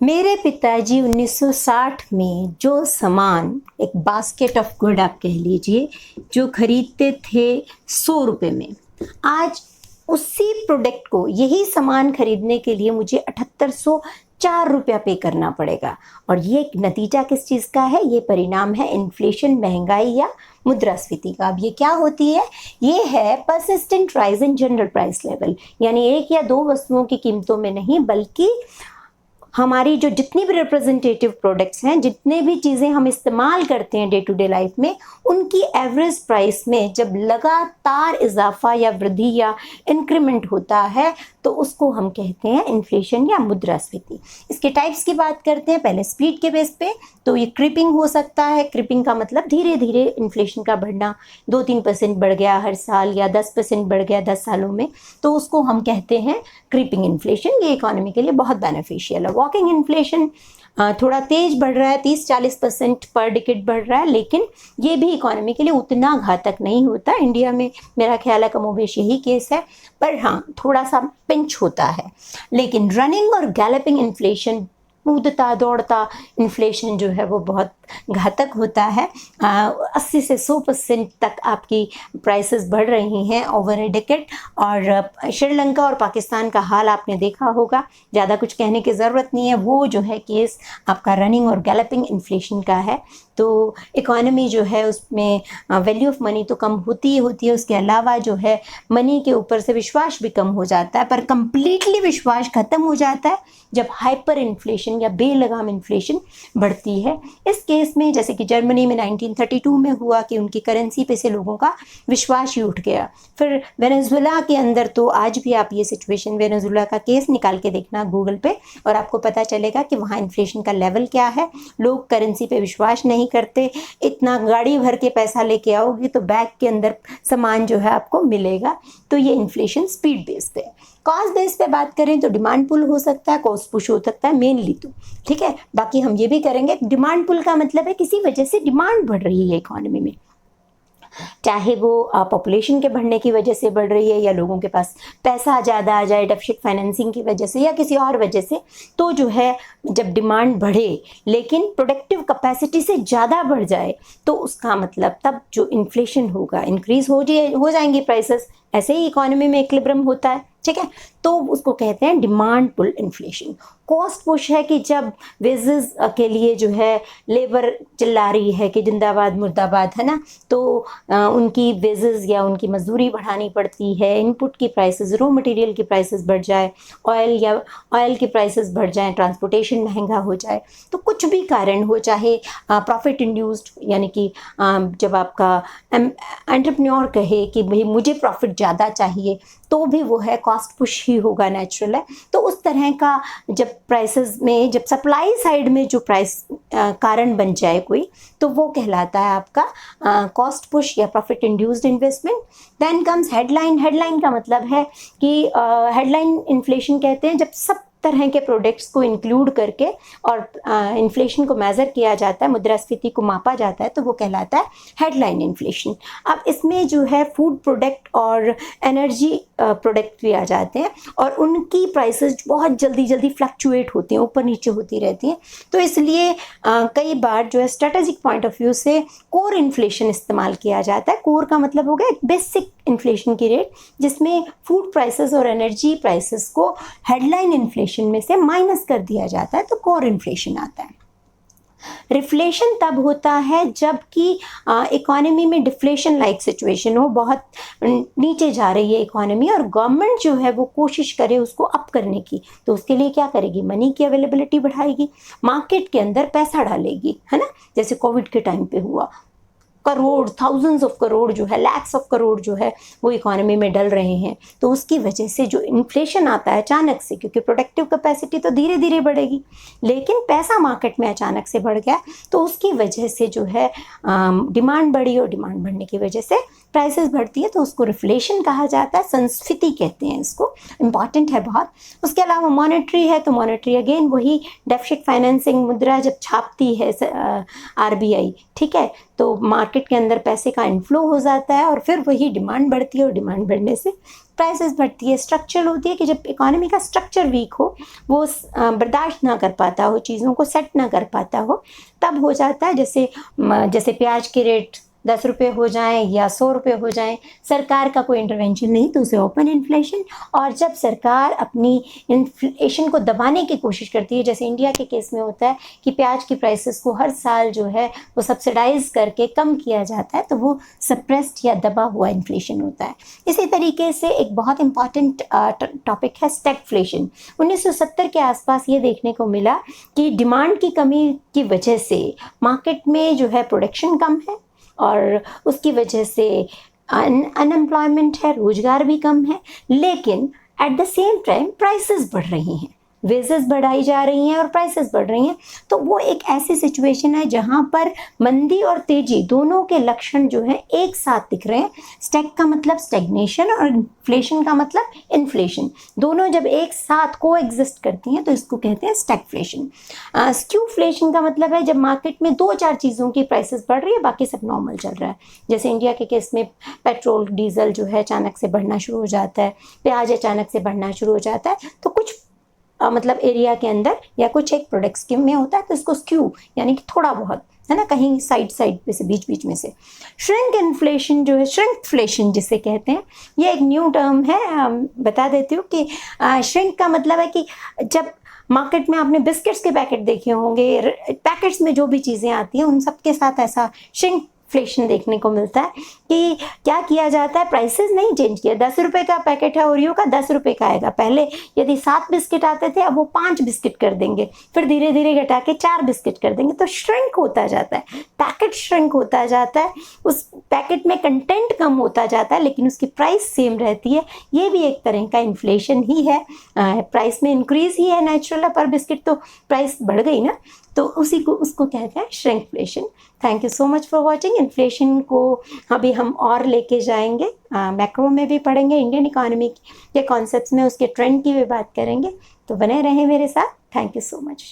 मेरे पिताजी 1960 में जो सामान, एक बास्केट ऑफ गुड आप कह लीजिए, जो खरीदते थे 100 रुपये में, आज उसी प्रोडक्ट को, यही सामान खरीदने के लिए मुझे 7804 रुपया पे करना पड़ेगा। और ये नतीजा किस चीज़ का है? ये परिणाम है इन्फ्लेशन, महंगाई या मुद्रास्फीति का। अब ये क्या होती है? ये है persistent rise in general price level, यानी एक या दो वस्तुओं की कीमतों में नहीं, बल्कि हमारी जो जितनी भी रिप्रेजेंटेटिव प्रोडक्ट्स हैं, जितने भी चीज़ें हम इस्तेमाल करते हैं डे टू डे लाइफ में, उनकी एवरेज प्राइस में जब लगातार इजाफा या वृद्धि या इंक्रीमेंट होता है तो उसको हम कहते हैं इन्फ्लेशन या मुद्रास्फीति। इसके टाइप्स की बात करते हैं पहले स्पीड के बेस पे। तो ये क्रिपिंग हो सकता है। क्रिपिंग का मतलब धीरे धीरे इन्फ्लेशन का बढ़ना, 2-3% बढ़ गया हर साल या 10% बढ़ गया 10 सालों में, तो उसको हम कहते हैं क्रिपिंग इन्फ्लेशन। ये इकोनॉमी के लिए बहुत बेनिफिशियल है। वॉकिंग इन्फ्लेशन थोड़ा तेज बढ़ रहा है, 30-40% पर डिकेड बढ़ रहा है, लेकिन ये भी इकोनॉमी के लिए उतना घातक नहीं होता। इंडिया में मेरा ख्याल है कमोबेश यही केस है, पर हाँ थोड़ा सा पिंच होता है। लेकिन रनिंग और गैलपिंग इन्फ्लेशन, कूदता दौड़ता इन्फ्लेशन जो है वो बहुत घातक होता है। 80 से 100% तक आपकी प्राइसेस बढ़ रही हैं ओवर ए डिकेड। और श्रीलंका और पाकिस्तान का हाल आपने देखा होगा, ज़्यादा कुछ कहने की ज़रूरत नहीं है। वो जो है केस आपका रनिंग और गैलपिंग इन्फ्लेशन का है। तो इकोनॉमी जो है उसमें वैल्यू ऑफ मनी तो कम होती ही होती है, उसके अलावा जो है मनी के ऊपर से विश्वास भी कम हो जाता है। पर कंप्लीटली विश्वास ख़त्म हो जाता है जब हाइपर इन्फ्लेशन या बेलगाम इन्फ्लेशन बढ़ती है। इस केस में जैसे कि जर्मनी में 1932 में हुआ कि उनकी करेंसी पे से लोगों का विश्वास ही उठ गया। फिर वेनेजुएला के अंदर तो आज भी आप ये सिचुएशन, वेनेजुएला का केस निकाल के देखना गूगल पे, और आपको पता चलेगा कि वहाँ इन्फ्लेशन का लेवल क्या है। लोग करेंसी पे विश्वास नहीं करते। इतना गाड़ी भर के पैसा लेके आओगी तो बैग के अंदर सामान जो है आपको मिलेगा। तो ये इन्फ्लेशन स्पीड बेस पे है। कॉस्ट बेस पे बात करें तो डिमांड पुल हो सकता है, कॉस्ट पुश हो सकता है मेनली, तो ठीक है। बाकी हम ये भी करेंगे, डिमांड पुल का मतलब है किसी वजह से डिमांड बढ़ रही है इकोनॉमी में, चाहे वो पॉपुलेशन के बढ़ने की वजह से बढ़ रही है या लोगों के पास पैसा ज़्यादा आ जाए डेफिसिट फाइनेंसिंग की वजह से या किसी और वजह से। तो जो है जब डिमांड बढ़े लेकिन प्रोडक्टिव कैपेसिटी से ज़्यादा बढ़ जाए तो उसका मतलब तब जो इन्फ्लेशन होगा, इंक्रीज हो जाएंगी प्राइसेस। ऐसे ही इकोनॉमी में इक्विलिब्रियम होता है, ठीक है। तो उसको कहते हैं demand pull inflation. Cost push है कि जब वेजेस के लिए जो है लेबर चिल्ला रही है कि जिंदाबाद मुर्दाबाद, है ना, तो उनकी वेजेस या उनकी मजदूरी बढ़ानी पड़ती है। इनपुट की प्राइसेस, रॉ मटेरियल की प्राइसेस बढ़ जाए, ऑयल की प्राइसेस बढ़ जाए, ट्रांसपोर्टेशन महंगा हो जाए, तो कुछ भी कारण हो, चाहे प्रॉफिट इंड्यूस्ड, यानी कि जब आपका एंटरप्रेन्योर कहे कि भाई मुझे प्रॉफिट ज़्यादा चाहिए, तो भी वो है कॉस्ट पुश ही होगा, नेचुरल है। तो उस तरह का जब प्राइसेस में, जब सप्लाई साइड में जो प्राइस कारण बन जाए कोई, तो वो कहलाता है आपका कॉस्ट पुश या profit induced investment. Then comes headline. Headline का मतलब है कि हेडलाइन इन्फ्लेशन कहते हैं जब सब तरह के प्रोडक्ट्स को इंक्लूड करके और इन्फ्लेशन को मेज़र किया जाता है, मुद्रास्फीति को मापा जाता है, तो वो कहलाता है हेडलाइन इन्फ्लेशन। अब इसमें जो है फूड प्रोडक्ट और एनर्जी प्रोडक्ट भी आ जाते हैं और उनकी प्राइसेस बहुत जल्दी फ्लक्चुएट होती हैं, ऊपर नीचे होती रहती हैं। तो इसलिए कई बार जो है स्ट्रेटेजिक पॉइंट ऑफ व्यू से कोर इन्फ्लेशन इस्तेमाल किया जाता है। कोर का मतलब हो गया एक बेसिक इन्फ्लेशन की रेट, जिसमें फूड प्राइसेस और एनर्जी प्राइसेस को हेडलाइन इन्फ्लेशन में से माइनस कर दिया जाता है, तो कोर इन्फ्लेशन आता है। रिफ्लेशन तब होता है जबकि इकोनॉमी में डिफ्लेशन लाइक सिचुएशन हो, बहुत नीचे जा रही है इकोनॉमी और गवर्नमेंट जो है वो कोशिश करे उसको अप करने की, तो उसके लिए क्या करेगी? मनी की अवेलेबिलिटी बढ़ाएगी, मार्केट के अंदर पैसा डालेगी, है ना। जैसे कोविड के टाइम पे हुआ, करोड़, थाउजेंड्स ऑफ करोड़ जो है, लैक्स ऑफ करोड़ जो है वो इकोनॉमी में डल रहे हैं। तो उसकी वजह से जो इन्फ्लेशन आता है अचानक से, क्योंकि प्रोडक्टिव कैपेसिटी तो धीरे धीरे बढ़ेगी, लेकिन पैसा मार्केट में अचानक से बढ़ गया, तो उसकी वजह से जो है डिमांड बढ़ी और डिमांड बढ़ने की वजह से प्राइसेस बढ़ती है, तो उसको रिफ्लेशन कहा जाता है, संस्फीति कहते हैं इसको, इंपॉर्टेंट है बहुत। उसके अलावा मॉनेटरी है, तो मॉनेटरी अगेन वही डेफिसिट फाइनेंसिंग, मुद्रा जब छापती है आरबीआई, ठीक है, तो मार्केट के अंदर पैसे का इनफ्लो हो जाता है और फिर वही डिमांड बढ़ती है और डिमांड बढ़ने से प्राइसेस बढ़ती है। स्ट्रक्चर होती है कि जब इकोनॉमी का स्ट्रक्चर वीक हो, वो बर्दाश्त ना कर पाता हो, चीज़ों को सेट ना कर पाता हो, तब हो जाता है। जैसे प्याज के रेट 10 रुपये हो जाएं या 100 रुपये हो जाएं, सरकार का कोई इंटरवेंशन नहीं तो उसे ओपन इन्फ्लेशन। और जब सरकार अपनी इन्फ्लेशन को दबाने की कोशिश करती है, जैसे इंडिया के केस में होता है कि प्याज की प्राइसेस को हर साल जो है वो सब्सिडाइज करके कम किया जाता है, तो वो सप्रेस्ड या दबा हुआ इन्फ्लेशन होता है। इसी तरीके से एक बहुत इंपॉर्टेंट टॉपिक है स्टैगफ्लेशन। 1970 के आसपास ये देखने को मिला कि डिमांड की कमी की वजह से मार्केट में जो है प्रोडक्शन कम है और उसकी वजह से अनएम्प्लॉयमेंट है, रोजगार भी कम है, लेकिन at the same time prices बढ़ रही हैं, वेजेस बढ़ाई जा रही हैं और प्राइसेस बढ़ रही हैं। तो वो एक ऐसी सिचुएशन है जहाँ पर मंदी और तेजी दोनों के लक्षण जो हैं एक साथ दिख रहे हैं। स्टैग का मतलब स्टैग्नेशन और इन्फ्लेशन का मतलब इन्फ्लेशन, दोनों जब एक साथ को एग्जिस्ट करती हैं तो इसको कहते हैं स्टैगफ्लेशन। स्क्यूफ्लेशन का मतलब है जब मार्केट में 2-4 चीज़ों की प्राइसेस बढ़ रही है, बाकी सब नॉर्मल चल रहा है। जैसे इंडिया के केस में पेट्रोल डीजल जो है अचानक से बढ़ना शुरू हो जाता है, प्याज अचानक से बढ़ना शुरू हो जाता है, तो कुछ मतलब एरिया के अंदर या कुछ एक प्रोडक्ट्स के में होता है तो इसको स्क्यू यानी कि थोड़ा बहुत है ना, कहीं साइड पे से बीच में से। श्रिंक इन्फ्लेशन जो है, श्रिंकफ्लेशन जिसे कहते हैं, ये एक न्यू टर्म है। बता देती हूँ कि श्रिंक का मतलब है कि जब मार्केट में आपने बिस्किट्स के पैकेट देखे होंगे, पैकेट्स में जो भी चीज़ें आती हैं उन सब के साथ ऐसा श्रिंकफ्लेशन देखने को मिलता है कि क्या किया जाता है, प्राइसेस नहीं चेंज किया। 10 रुपये का पैकेट है ओरियो का, 10 रुपये का आएगा। पहले यदि 7 बिस्किट आते थे, अब वो 5 बिस्किट कर देंगे, फिर धीरे धीरे घटा के 4 बिस्किट कर देंगे। तो श्रिंक होता जाता है, पैकेट श्रिंक होता जाता है, उस पैकेट में कंटेंट कम होता जाता है लेकिन उसकी प्राइस सेम रहती है। ये भी एक तरह का इन्फ्लेशन ही है, प्राइस में इंक्रीज ही है नेचुरल है, पर बिस्किट तो प्राइस बढ़ गई ना, तो उसको कहते हैं shrinkflation. Thank you so much for watching. Inflation को अभी हम और लेके जाएंगे, मैक्रो में भी पढ़ेंगे, इंडियन इकोनॉमी के कॉन्सेप्ट्स में उसके ट्रेंड की भी बात करेंगे। तो बने रहें मेरे साथ। Thank you so much.